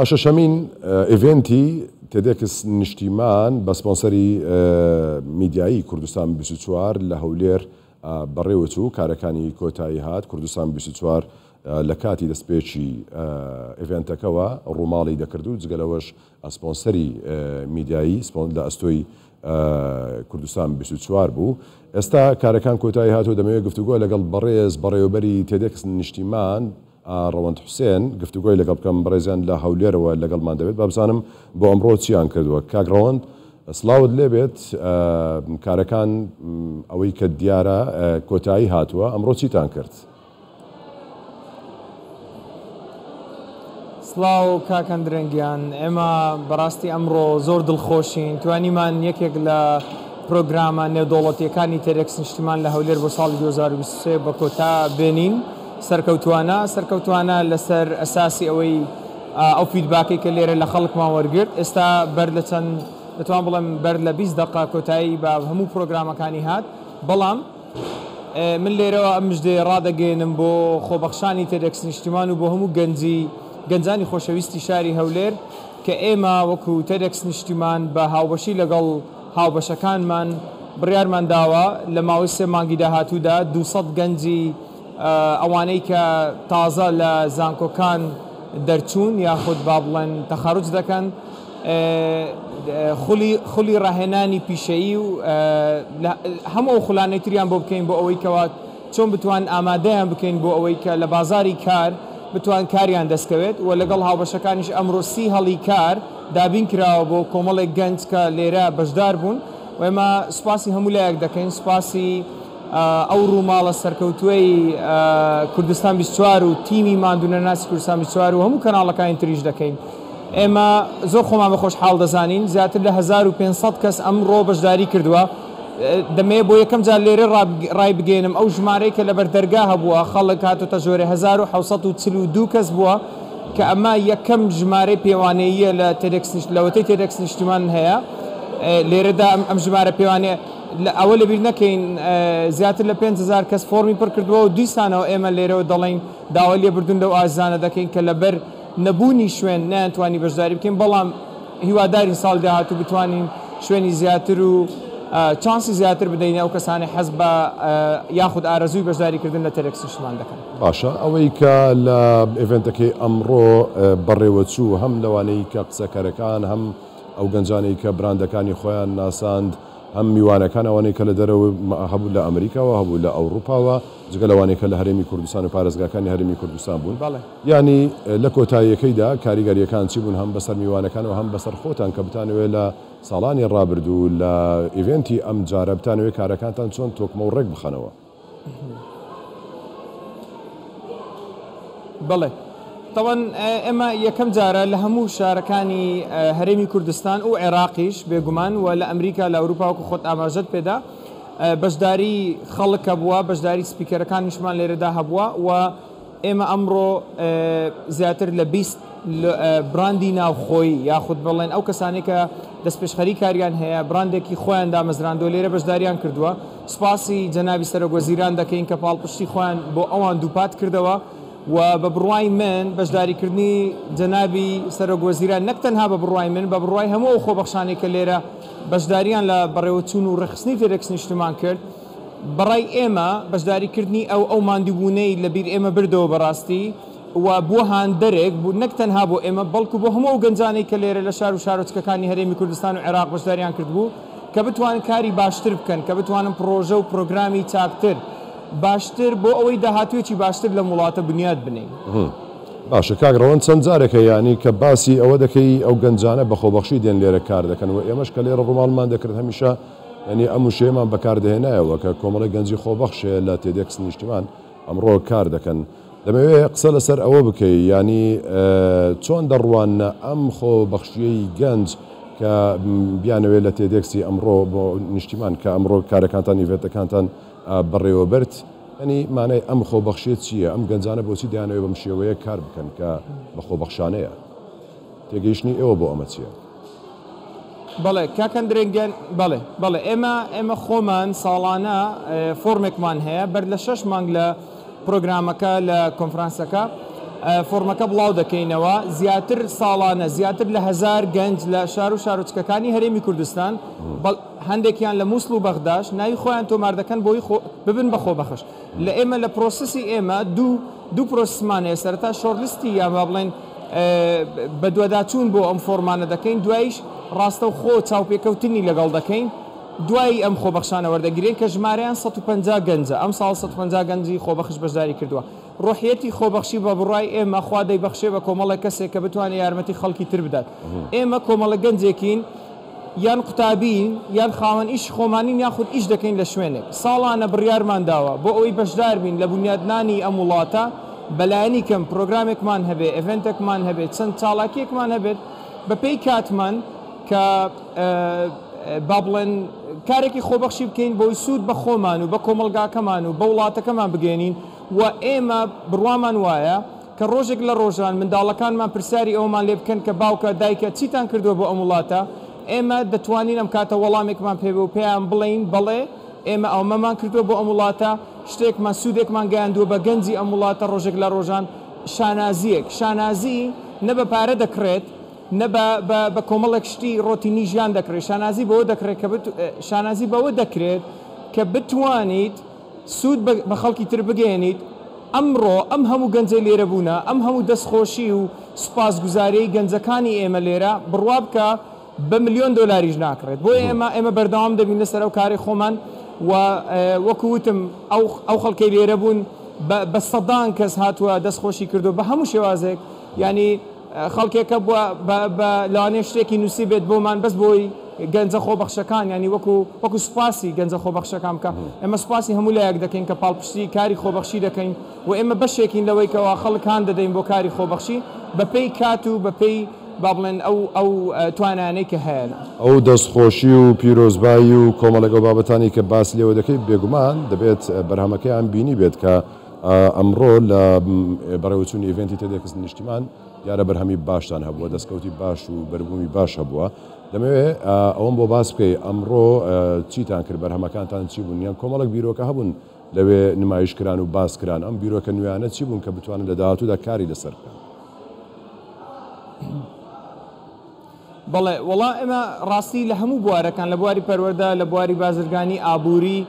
شەشەمین ئیڤێنتی تێدێکس نیشتیمان بە سپۆنسەری میدیایی کوردستان 24 لە هەولێر بەڕێوەچوو کارەکانی کۆتایی هات. کوردستان 24 لە کاتی دەستپێکی ئیڤێنتەکەەوە ڕووماڵی دەکرد و جگەلەوەش ئەسپۆنسەری میدیایی لە ئەستۆی کوردستان 24 بوو. ئێستا کارەکان کۆتایی هاتوو دەمەوێت گفتوگۆ لەگەڵ بەڕێز بەڕێوەبەری تێدێکس نیشتیمان ڕەوەند حوسێن گفتوگۆی لەگەڵ بکەم بەڕێزیان لە هەولێرەوە لەگەڵمان دەبێت با بزانم بۆ ئەمڕۆ چیان کردووە. کاک ڕەوەند سڵاوت لێبێت، کارەکان ئەوەی کە دیارە کۆتایی هاتووە، ئەمڕۆ چیتان کرد؟ سڵاو کاکەن درەنگیان، ئێمە بەڕاستی ئەمڕۆ زۆر دڵخۆشین، توانیمان یەکێک لە پرۆگرامە نێودوڵەتیەکانی تێدێکس نیشتیمان لە هەولێر بۆ ساڵی 2023 بە کۆتا بێنین. سەرکەوتوانە لەسەر ئەساسی ئەوەی ئەو فیدباکی کە لێرە لە خەڵکمان وەرگرت. ئێستا بەر لە چەند دەتوان بڵێم بەر لە 20 دقه کۆتایی بە هەموو پرۆگرامەکانی هات. بەڵام من لێرەوە ئەم مژدەی ڕادەگەێنم بۆ خۆبەخشانی تێدێکس نیشتیمان و بۆ هەموو گەنجانی خۆشەویستی شاری هەولێر کە ئێمە وەکو تێدێکس نیشتیمان بە هاوبەشی لەگەڵ هاوبەشەکانمان بڕیارمان داوە لە ماوەی 3 مانگی داهاتوودا 200 گەنجی ئەوانەی کە تازە لە زانکۆکان دەرچوون یاخود با بڵێن تەخەڕوج دەکەن خولی ڕاهێنانی پیشەیی و هەموو خولانەی تریان بۆ بکەین بۆ ئەوەی کەوا چۆن بتوان ئامادەیان بکەین بۆ ئەوەی کە لە بازاری کار بتوان کاریان دەستکەوێت و لەگەڵ هاوبەشەکانیش ئەمڕۆ 30 هەڵی کار دابین کراوە بۆ کۆمەڵێک گەنج کە لێرە بەشدار بوون و ئێمە سوپاسی هەموو لایەک دەکەین، سوپاسی ئەو ڕووماڵە سەرکەوتووەی کوردستان 24 و تیمی ماندوونەناسی کوردستان 24 و هەموو کەناڵەکانی تریش دەکەین. ئێمە زۆر خۆمان بە خۆشحاڵ دەزانین زیاتر لە 1500 کەس ئەمڕۆ بەشداری کردووە. دەمەوێت بۆ یەکەم جار لێرە ڕای بگەێنم ئەو ژمارەی کە لە بەردەرگا هەبووە خەڵک هاتوتە ژۆرە 1742 کەس بووە کە ئەمە یەکەم ژمارەی پێوانەیە لەوەتەی تێدێکس نیشتیمان هەیە. لێرەدا ئەم ژمارە پێوانەیە ئەوە لەبیر نەکەین زیاتر لە 5000 کەس فۆرمی پڕ کردووە و دیسانەوە ئێمە لێرەوە دەڵێن داوا لێبوردن لەو ئازانە دەکەین کە لەبەر نەبوونی شوێن نەیانتوانی بەشداری بکەین، بەڵام هیوادارین ساڵ داهاتوو بتوانین شوێنی زیاتر و چانسی زیاتر بدەین ئەو کەسانی حەز بە یاخود ئارەزووی بەشداریکردن لە تێدێکس نیشتیمان دەکەن. باشە، ئەوەی کە لە ئیڤێنتەکەی ئەمڕۆ بەڕێوەچوو هەم لەوانەی کە قسەکەرەکان هەم ئەو گەنجانەی کە براندەکانی خۆیان ناساند هەم میوانەکان ئەوانەی کە لە دەرەوە هەبوو لە ئەمریکاوە هەبوو لە ئەوروپاوە جگە لەوانەی کە لە هەرێمی کوردستان و پارێزگاکانی هەرێمی کوردستان بوون. ینی لە کۆتاییەکەیدا کاریگەریەکان چی بوون؟ هەم بەسەر میوانەکان و هەم بەسەر خۆتان کە بتانەوێت لە ساڵانی ڕابردوو لە ئیڤێنتی ئەم جارە بتانەوێت کارەکانتان چۆن تۆکمە و ڕێک بخەنەوە. بەڵێ طبعاً ئێمە یەکەم جارە لە هەموو شارەکانی هەرێمی کوردستان و عێراقیش بێگومان و لە ئەمریکا لە ئەوروپاوەکو خۆت ئاماژەت پێدا بەشداری خەڵکە بووە، بەشداری سپیکەرەکانیشمان لێرەدا هەبووە و ئێمە ئەمڕۆ زیاتر لە 20 براندی ناوخۆی یاخود بڵێن ئەو کەسانی کە دەستپێشخەری کاریان هەیە براندێکی خۆیان دامەزراندۆ لێرە بەشداریان کردووە. سوپاسی جەنابی سەرۆکوەزیران دەکەین کە پاڵپشتی خۆیان بۆ ئەوان دووپات کردەوە و بە بڕوای من بەشداریکردنی جەنابی سەرۆکوەزیران نەک تەنها بە بڕوای من بە بڕوای هەموو خۆبەخشانێک کە لێرە بەشداریان لە بەڕێوەچوون و ڕێخستنی تێدێکس نیشتیمان کرد، بەڕای ئێمە بەشداریکردنی ئەو ماندووبوونەی لەبیر ئێمە بردەوە بەڕاستی و بووە هاندەرێک بوو نەک تەنها بۆ ئێمە بەڵکو بۆ هەموو گەنجانەی کە لێرە لە شار و شارۆچکەکانی هەرێمی کوردستان و عێراق بەشداریان کردبوو کە بتوانن کاری باشتر بکەن، کە بتوانن پرۆژە و پرۆگرامی چاکتر باشتر بۆ ئەوەی داهاتوێکی باشتر لە وڵاتە بنیاد بنین. باشە کاک ڕەوەند چەند جارێکە ینی کە باسی ئەوە دەکەی ئەو گەنجانە بە خۆبەخشی دێن لێرە کار دەکەن و ئێمەش کە لێرە ڕووماڵمان دەکرد هەمیشە ینی ئەم شێمان بەکاردەهێنایەوە کە کۆمەڵی گەنجی خۆبەخشێ لە تێدێکس نیشتیمان ئەمڕۆ کار دەکەن. دەمەوێت قسە لەسەر ئەوە بکەی ینی چۆن دەڕوانە ئەم خۆبەخشیەی گەنج کە بیانەوێت لە تێدێکسی ئەمڕۆ بۆ نیشتیمان کە ئەمڕۆ کارەکانتان ئیڤێنتەکانتان بەڕێوەبرد، ینی مانای ئەم خۆبەخشیت چییە؟ ئەم گەنجانە بۆچی دەیانەوێت بەم شێوەیە کار بکەن کە بە خۆبەخشانەیە؟ تێگەیشتنی ئێوە بۆ ئەمە چییە؟ بەڵێ کاکەن درێنگیان بەڵێ ئێمە خۆمان ساڵانە فۆرمێکمان هەیە بەر لە 6 مانگ لە پرۆگرامەکە لە کۆنفرانسەکە فۆرمەکە بڵاو دەکەینەوە زیاتر ساڵانە زیاتر لە 1000 گەنج لە شار و شارۆچکەکانی هەرێمی کوردستان هەندێکیان لە مووسڵ و بەغداش ناوی خۆیان تۆمار دەکەن بۆی ببن بە خۆبەخش لە ئێمە لە پرۆسسی ئێمە دوو پرۆسمانەیە سەرەتا شۆڕلیستی یان با بڵێن بە دووەداچوون بۆ ئەم فۆرمانە دەکەین دوایش ڕاستە و خۆ چاوپێکەوتنی لەگەڵ دەکەین دوای ئەم خۆبەخشانە وەردەگیرێن کە ژمارەیان 150 گەنجە ئەم ساڵ 150 گەنجی خۆبەخش بەشداری کردووە ڕۆحیەتی خۆبەخشی بە بڕای ئێمە خوا دەیبەخشێ بە کۆمەڵە کەسێک کە بتوانێت یارمەتی خەڵکی تر بدات ئێمە کۆمەڵە گەنجێکین یان قوتابین یان خاوەن ئیش خۆمانین یاخود ئیش دەکەین لە شوێنێک ساڵانە بڕیارمان داوە بۆ ئەوەی بەشدار بین لە بنیادنانی ئەم وڵاتە بەلایەنی کەم پرۆگرامێکمان هەبێ ئێڤنتێکمان هەبێت چەند چاڵاکیەکمان هەبێت بەپێی کاتمان کە با بڵێن کارێکی خۆبەخشی بکەین بۆی سوود بە خۆمان و بە کۆمەلگاکەمان و بە وڵاتەکەمان بگەێنین و ئێمە بڕوامان وایە کە ڕۆژێک لە ڕۆژان منداڵەکانمان پرسیاری ئەومان لێ بکەن کە باوکە دایکە چیتان کردووە بۆ ئەم وڵاتە ئێمە دەتوانین ئەم کاتە وەڵامێکمان پێ و پێیان بڵین بەڵێ ئێمە ئەومەمان کردووە بۆ ئەم وڵاتە شتێکمان سوودێکمان گەیاندووە بە گەنجی ئەم وڵاتە ڕۆژێک لە ڕۆژان شانازیەک شانازی نە بە پارە دەکرێت نە بە کۆمەڵێک شتی ڕۆتینی ژیان دەکرێت شانازی بەوە دەکرێت کە شانازی بەوە دەکرێت کە بتوانیت سوود بە خەڵکی تر بگەێنیت ئەمڕۆ ئەم هەموو گەنجە لێرە بوونە ئەم هەموو دەستخۆشی و سوپاسگوزاریی گەنجەکانی ئێمە لێرە بڕوا بکە بە $1,000,000 ناکرێت بۆ ئێمە بەردەوام دەبین لەسەر ئەو کاری خۆمان و وەکووتم ئەو خەڵکی لێرە بوون بە سەدان کەس هاتووە دەستخۆشی کردو بە هەموو شێوازێک ینی خەڵکێکە لەوانەیە شتێکی نووسی بێت بۆمان بەس بۆی گەنجە خۆبەخشەکان ینی وەکو سوپاسی گەنجە خۆبەخشەکان بکە ئێمە سوپاسی هەموو لایەک دەکەین کە پاڵپشتی کاری خۆبەخشی دەکەین و ئێمە بەشێکین لەوەی کەەوە خەڵکان دەدەین بۆ کاری خۆبەخشی بەپێی کات و بەپێی با بڵێن ئەو توانانەی کە هەیە ئەو دەستخۆشی و پیرۆزبایی و کۆمەڵێک بابەتانی کە باس لێوە دەکەی بێگومان دەبێت بەرهەمەکەیان بینی بێت کە ئەمڕۆ لە بەڕێوەچوونی ئیڤنتی تێدەکەس نیشتیمان یارە بەرهەمی باشتان هەبووە دەستکەوتی باش و بەربوومی باش هەبووە دەمەوێت ئەوم بۆ باس بکەی ئەمڕۆ چیتان کرد بەرهەمەکانتان چی بوون یان کۆمەڵک بیرۆکە هەبوون لەوێ نمایشکران و باسکران ئەم بیرۆکە نوێیانە چی بوون کە بتوانن لە داهاتوودا کاری لەسەر بکەن بەڵێ وەڵا ئێمە ڕاستی لە هەموو بوارەکان لە بواری پەروەردە لە بواری بازرگانی ئابووری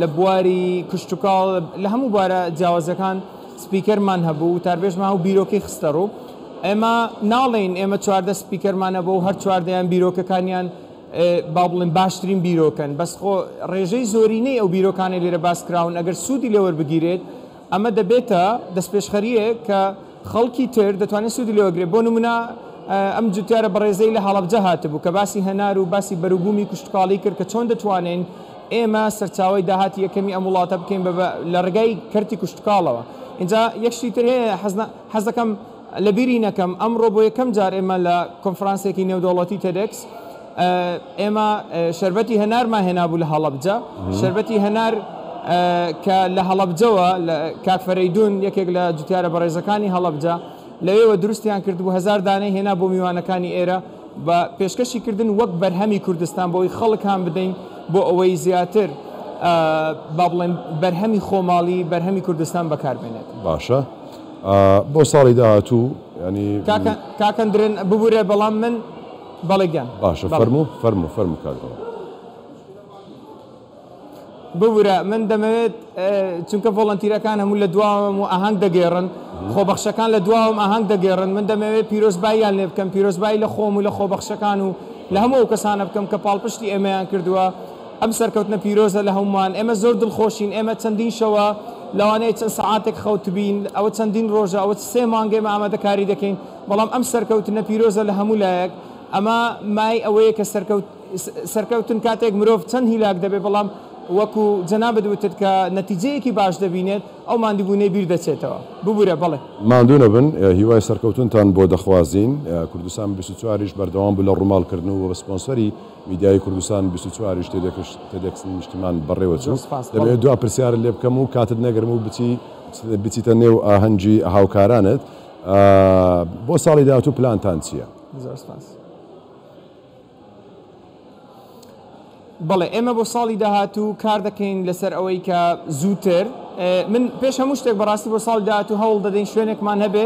لە بواری کشتتوکاڵ لە هەموو بوارە جیاوازەکان سپیکەرمان هەبوو تاربێژمان و بیرۆکی خستە ڕوو ئێمە ناڵێن ئێمە چواردە سپیکەرمانە بۆ و هەر چواردەیان بیرۆکەکانیان با بڵێن باشترین بیرۆکەن بەس خۆ ڕێژەی زۆرینەی ئەو بیرۆکانی لێرە باسکراون ئەگەر سوودی لێوە بگیرێت ئەمە دەبێتە دەستپێشخەریە کە خەڵکی تر دەتوانێت سوودی لێوەگرێت بۆ نمونە ئەم جوتیارە بەڕێزەی لە هەڵەبجە هاتبوو کە باسی هەنار و باسی بەروبوومی کوشتتوکاڵی کرد کە چۆن دەتوانین ئێمە سەرچاوی داهاتی یەکەمی ئەم وڵاتە بکەین لە ڕگای کەرتی کوشتتوکاڵەوە اینجا یەکشتی تر هەیە حەز دەکەم لە بیری نەکەم ئەمڕۆ بۆ یەکەم جار ئێمە لە کۆنفرانسێکی نێودەوڵەتی تێدەکس ئێمە شەربەتی هەنارمان هێنابوو لە هەڵەبجە شەربەتی هەنار کە لە هەڵەبجەوە کاک فەرەیدون یەکێک لە جوتیارە بەڕێزەکانی هەڵەبجە لەوێوە دروستیان کردبوو 1000 دانەی هێنا بۆ میوانەکانی ئێرە بە پێشکەشی کردن وەک بەرهەمی کوردستان بۆی خەڵکان بدەین بۆ ئەوەی زیاتر با بڵێن بەرهەمی خۆماڵی بەرهەمی کوردستان بەکاربێنێت باشە بۆ ساڵی داهاتوو ینی کاکەندرن ببوورێ بەڵام من بەڵێگیان باشە فەرمو کاکەوە ببوورە من دەمەوێت چونکە ڤۆڵەنتیرەکان هەموو لە دواوم و ئاهەنگ دەگێڕن خۆبەخشەکان لە دواوم ئاهەنگ دەگێڕن من دەمەوێت پیرۆزباییان لێ بکەم پیرۆزبایی لە خۆم و لە خۆبەخشەکان و لە هەموو کەسانە بکەم کە پاڵپشتی ئێمەیان کردووە ئەم سەرکەوتنە پیرۆزە لە هەمومان ئێمە زۆر دڵخۆشین ئێمە چەندین شەوە لەوانەیە چەند سەعاتێک خەوت بین ئەوە چەندین ڕۆژە ئەوە 3 مانگێمە ئامادەکاری دەکەین بەڵام ئەم سەرکەوتنە پیرۆزە لە هەموو لایەک ئەمە مای ئەوەیە کە سەرکەوتن کاتێک مرۆڤ چەند هیلاک دەبێت بەڵام وەکو جەنابەت وتت کە نەتیجەیەکی باش دەبینێت ئەو ماندووبوونەی بیر دەچێتەوە ببوورە بەڵێ ماندوو نەبن هیوای سەرکەوتنتان بۆ دەخوازین کوردستان 24ش بەردەوام بوو لە ڕووماڵکردن و بە سپۆنسەری میدیای کوردستان 24ش تێدەکس نیشتمان بەڕێوەچوو دەبێت دو پرسیار لێ بکەم و کاتت نەگەرم و بچیتە نێو ئاهەنگی هاوکارانت بۆ ساڵی داهاتوو پلانتان چییە؟ بەڵێ ئێمە بۆ ساڵی داهاتوو کار دەکەین لەسەر ئەوەی کە زووتر من پێش هەموو شتێک بەڕاستی بۆ ساڵ داهاتوو هەوڵ دەدەین شوێنێکمان هەبێ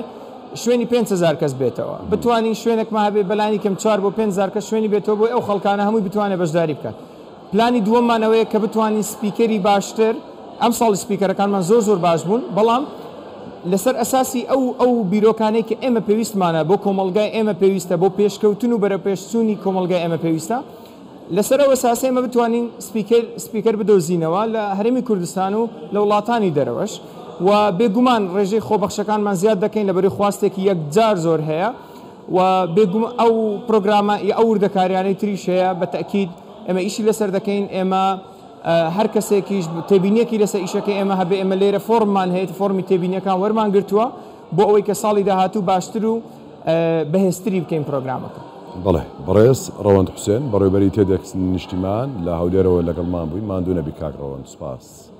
شوێنی 5,000 کەس بێتەوە بتوانین شوێنێکمان هەبێ بەلانی کەم 4 بۆ 5,000 کەس شوێنی بێتەوە بۆ ئەو خەڵکانە هەمووی بتوانێت بەشداری بکات. پلانی دووەممانەوەیە کە بتوانین سپیکەری باشتر ئەم ساڵی سپیکەرەکانمان زۆر باش بوون بەڵام لەسەر ئەساسی ئەو بیرۆکانەی کە ئێمە پێویستمانە بۆ کۆمەلگای ئێمە پێویستە بۆ پێشکەوتن و بەرە پێشچوونی کۆمەلگای ئێمە پێویستە لەسەر ئەو ئەساسی ئێمە بتوانین سپیکەر بدۆزینەوە لە هەرێمی کوردستان و لە وڵاتانی دەرەوەش و بێگومان ڕێژەی خۆبەخشەکانمان زیاد دەکەین لەبەری خواستێکی یەکجار زۆر هەیە و بێگومان ئەو پرۆگرامە ئەو وردەکاریانەی تریش هەیە بە تەکید ئێمە ئیشی لەسەر دەکەین ئێمە هەر کەسێکیش تێبینیەکی لەسەر ئیشەکە ئێمە هەبێ ئێمە لێرە فۆرممان هەیە فۆرمی تێبینیەکان وەرمان گرتووە بۆ ئەوەی کە ساڵی داهاتوو باشتر و بەهێزتری بکەین پرۆگرامەکە. بەڵێ بەڕێز ڕەوەند حوسێن بەڕێوەبەری تێدەک نیشتیمان لە هەولێرەوە لەگەڵمان بووین ماندوو نەبی کاک ڕەوەند سوپاس.